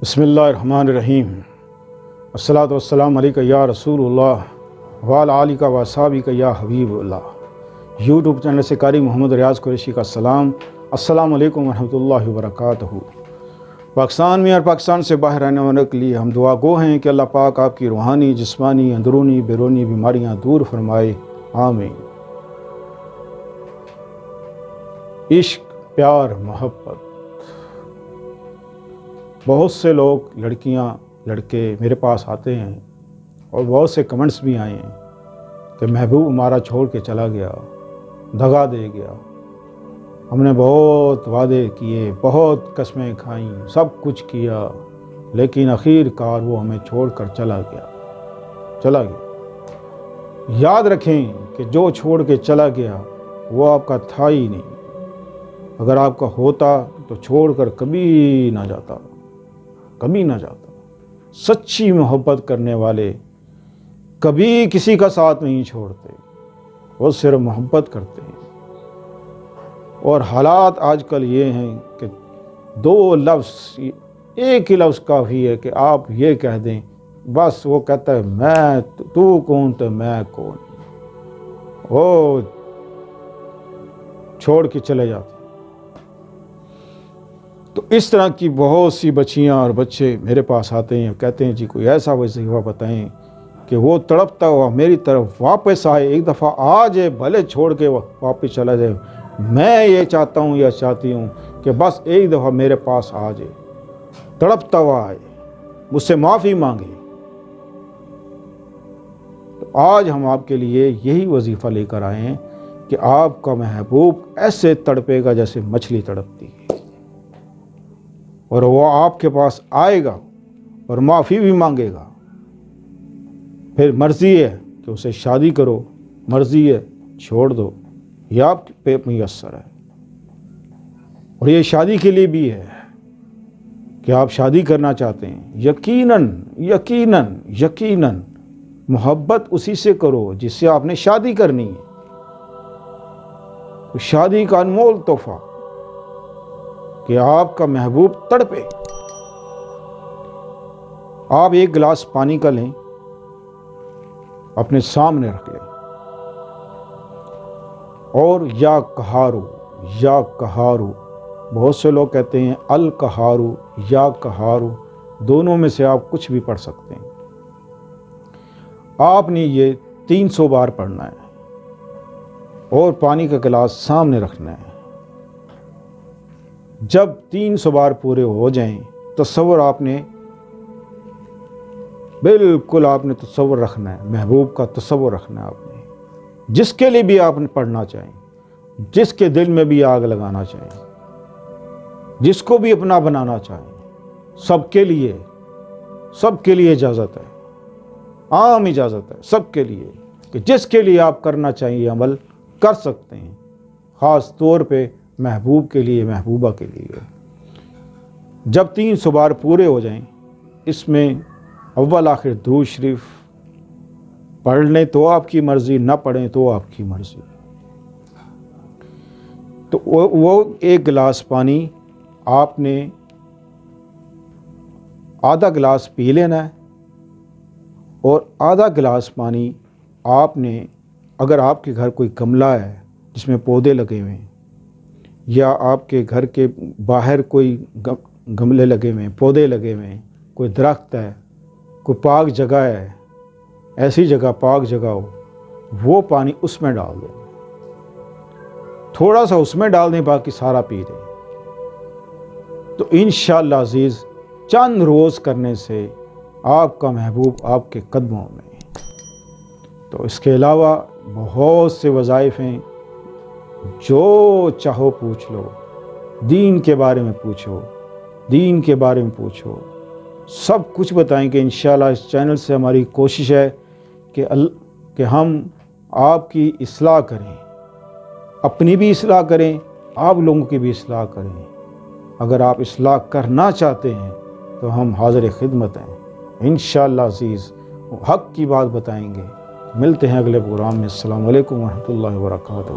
بسم اللہ الرحمن الرحیم الصلاۃ والسلام علیکہ یا رسول اللہ وعلی آلک و اصحابک یا حبیب اللہ۔ یوٹیوب چینل سے قاری محمد ریاض قریشی کا سلام۔ السلام علیکم ورحمۃ اللہ وبرکاتہ۔ پاکستان میں اور پاکستان سے باہر رہنے والوں کے لیے ہم دعا گو ہیں کہ اللہ پاک آپ کی روحانی، جسمانی، اندرونی، بیرونی بیماریاں دور فرمائے، آمین۔ عشق، پیار، محبت۔ بہت سے لوگ، لڑکیاں، لڑکے میرے پاس آتے ہیں اور بہت سے کمنٹس بھی آئے ہیں کہ محبوب ہمارا چھوڑ کے چلا گیا، دغا دے گیا، ہم نے بہت وعدے کیے، بہت قسمیں کھائیں، سب کچھ کیا، لیکن آخر کار وہ ہمیں چھوڑ کر چلا گیا۔ یاد رکھیں کہ جو چھوڑ کے چلا گیا وہ آپ کا تھا ہی نہیں۔ اگر آپ کا ہوتا تو چھوڑ کر کبھی نہ جاتا۔ سچی محبت کرنے والے کبھی کسی کا ساتھ نہیں چھوڑتے، وہ صرف محبت کرتے ہیں۔ اور حالات آج کل یہ ہیں کہ دو لفظ، ایک ہی لفظ کافی ہے کہ آپ یہ کہہ دیں، بس وہ کہتا ہے تو کون تو میں کون، وہ چھوڑ کے چلے جاتے۔ تو اس طرح کی بہت سی بچیاں اور بچے میرے پاس آتے ہیں، کہتے ہیں جی کوئی ایسا وظیفہ بتائیں کہ وہ تڑپتا ہوا میری طرف واپس آئے، ایک دفعہ آ جائے، بھلے چھوڑ کے واپس چلا جائے، میں یہ چاہتا ہوں یا چاہتی ہوں کہ بس ایک دفعہ میرے پاس آ جائے، تڑپتا ہوا آئے، مجھ سے معافی مانگے۔ تو آج ہم آپ کے لیے یہی وظیفہ لے کر آئے ہیں کہ آپ کا محبوب ایسے تڑپے گا جیسے مچھلی تڑپتی ہے، اور وہ آپ کے پاس آئے گا اور معافی بھی مانگے گا۔ پھر مرضی ہے کہ اسے شادی کرو، مرضی ہے چھوڑ دو، یہ آپ پہ میسر ہے۔ اور یہ شادی کے لیے بھی ہے کہ آپ شادی کرنا چاہتے ہیں، یقیناً محبت اسی سے کرو جس سے آپ نے شادی کرنی ہے۔ تو شادی کا انمول تحفہ کہ آپ کا محبوب تڑپے۔ آپ ایک گلاس پانی کا لیں، اپنے سامنے رکھ لیں، اور یا کہارو، بہت سے لوگ کہتے ہیں الکہارو یا کہارو، دونوں میں سے آپ کچھ بھی پڑھ سکتے ہیں۔ آپ نے یہ 300 بار پڑھنا ہے اور پانی کا گلاس سامنے رکھنا ہے۔ جب 300 بار پورے ہو جائیں، تصور آپ نے تصور رکھنا ہے، محبوب کا تصور رکھنا ہے آپ نے، جس کے لیے بھی آپ نے پڑھنا چاہیں، جس کے دل میں بھی آگ لگانا چاہیں، جس کو بھی اپنا بنانا چاہیں، سب کے لیے اجازت ہے، عام اجازت ہے سب کے لیے کہ جس کے لیے آپ کرنا چاہیں یہ عمل کر سکتے ہیں، خاص طور پہ محبوب کے لیے، محبوبہ کے لیے۔ جب 300 بار پورے ہو جائیں، اس میں اول آخر درود شریف پڑھ لیں تو آپ کی مرضی، نہ پڑھیں تو آپ کی مرضی۔ تو وہ ایک گلاس پانی آپ نے آدھا گلاس پی لینا ہے، اور آدھا گلاس پانی آپ نے، اگر آپ کے گھر کوئی گملہ ہے جس میں پودے لگے ہوئے ہیں، یا آپ کے گھر کے باہر کوئی گملے لگے ہوئے ہیں، پودے لگے ہوئے ہیں، کوئی درخت ہے، کوئی پاک جگہ ہے، ایسی جگہ پاک جگہ ہو، وہ پانی اس میں ڈال دیں، تھوڑا سا اس میں ڈال دیں، باقی سارا پی دیں۔ تو انشاءاللہ عزیز چند روز کرنے سے آپ کا محبوب آپ کے قدموں میں۔ تو اس کے علاوہ بہت سے وظائف ہیں، جو چاہو پوچھ لو، دین کے بارے میں پوچھو، سب کچھ بتائیں گے انشاءاللہ۔ اس چینل سے ہماری کوشش ہے کہ ہم آپ کی اصلاح کریں، اپنی بھی اصلاح کریں، آپ لوگوں کی بھی اصلاح کریں۔ اگر آپ اصلاح کرنا چاہتے ہیں تو ہم حاضر خدمت ہیں انشاءاللہ عزیز، حق کی بات بتائیں گے۔ ملتے ہیں اگلے پروگرام میں۔ السلام علیکم ورحمۃ اللہ وبرکاتہ۔